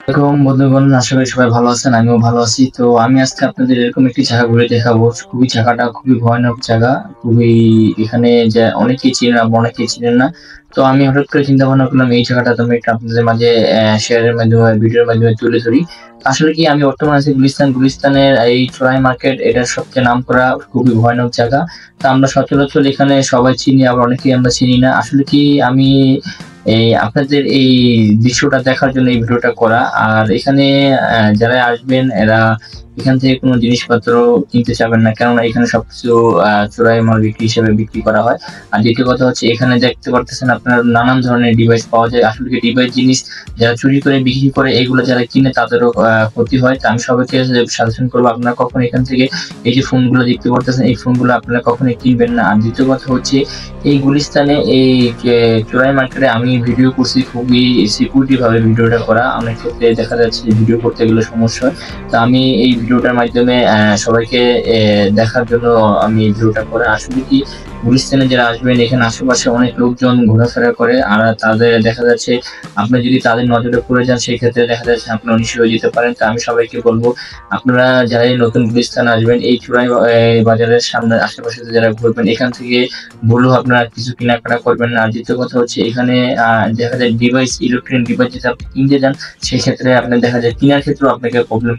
এরকম বন্ধুগণ, আশা করি সবাই ভালো আছেন। আমিও ভালো আছি। তো আমি আজকে আপনাদের এরকম একটি জায়গা ঘুরে দেখাবো। জায়গাটা খুবই ভয়ানক জায়গা। খুবই এখানে যে অনেকেই চিনেন, আবার অনেকেই চিনেন না। তো আমি হঠাৎ করে চিন্তা ভাবনা করলাম এই জায়গাটা আমি একটু আপনাদের মাঝে শেয়ারের মাধ্যমে, ভিডিওর মাধ্যমে তুলে ধরি। আসলে কি, আমি বর্তমানে আছি গুলিস্তানের এই চোরাই মার্কেট। এটা সবচেয়ে নামকরা খুবই ভয়ানক জায়গা। তো আমরা সচরাচর এখানে সবাই চিনি, আবার অনেকেই আমরা চিনি না। আসলে কি, আমি আপনাদের এই দৃশ্যটা দেখার জন্য এই ভিডিওটা করা। আর এখানে যারা আসবেন এরা এখান থেকে কোনো জিনিসপত্র কিনতে চাবেন না, কেননা এখানে সবকিছু চোরাই মাল বিক্রি হিসেবে বিক্রি করা হয়। আর দ্বিতীয় কথা হচ্ছে, এখানে দেখতে পারতেছেন আপনার নানান ধরনের ডিভাইস পাওয়া যায়। আসলে কি, ডিভাইস জিনিস যারা চুরি করে বিক্রি করে, এগুলো যারা কিনে তাদেরও ক্ষতি হয়। তো আমি সবাইকে সাজেশন করবো, আপনারা কখন এখান থেকে এই যে ফোনগুলো দেখতে পারতেছেন, এই ফোনগুলো আপনারা কখনোই কিনবেন না। আর দ্বিতীয় কথা হচ্ছে, এই গুলিস্তানে এই চোরাই মার্কেটে আমি ভিডিও করছি, খুবই সিকিউরিটি ভাবে ভিডিওটা করা। অনেক ক্ষেত্রে দেখা যাচ্ছে যে ভিডিও করতে গেলে সমস্যা হয়। তো আমি এই ভিডিওটার মাধ্যমে সবাইকে দেখার জন্য আমি ভিডিওটা করা। আসলে কি, গুলিস্তানে যারা আসবেন, এখানে আশেপাশে অনেক লোকজন ঘোরাফেরা করে, আর তাদের দেখা যাচ্ছে আপনি যদি তাদের নজরে পড়ে যান, সেই ক্ষেত্রে দেখা যাচ্ছে আপনি অনিশ্চিত হয়ে যেতে পারেন। তো আমি সবাইকে বলবো, আপনারা যারা এই নতুন গুলিস্তানে আসবেন, এই চোরাই বাজারের সামনে আশেপাশে যারা ঘুরবেন, এখান থেকে বলবো আপনারা কিছু কেনাকাটা করবেন না। আর দ্বিতীয় কথা হচ্ছে, এখানে দেখা যায় ডিভাইস, ইলেকট্রনিক ডিভাইস যদি আপনি কিনতে যান, সেই ক্ষেত্রে আপনার দেখা যায় কেনার ক্ষেত্রেও আপনাকে প্রবলেম,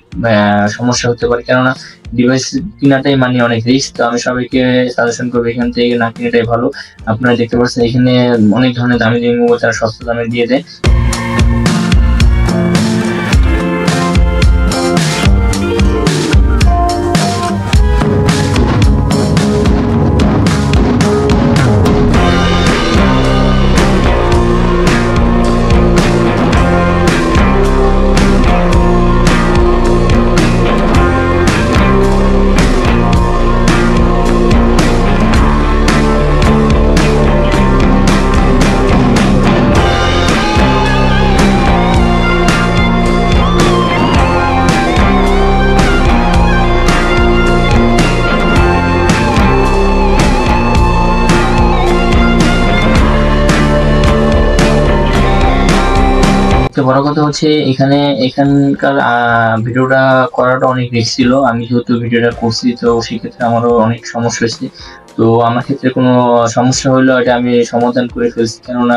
সমস্যা হতে পারে, কেননা ডিভাইস কেনাটাই মানে অনেক রিস্ক। তো আমি সবাইকে সাজেশন করবো এখান থেকে না কেনাটাই ভালো। আপনারা দেখতে পাচ্ছেন এখানে অনেক ধরনের দামি দামি মোবাইল তারা সস্তা দামে দিয়ে দেয়। তো বড় কথা হচ্ছে, এখানকার ভিডিওটা করাটা অনেক রিস্ক ছিল। আমি যেহেতু ভিডিওটা করছি, তো সেক্ষেত্রে আমারও অনেক সমস্যা হয়েছে। তো আমার ক্ষেত্রে কোনো সমস্যা হইলো, এটা আমি সমাধান করে ফেলছি, কেননা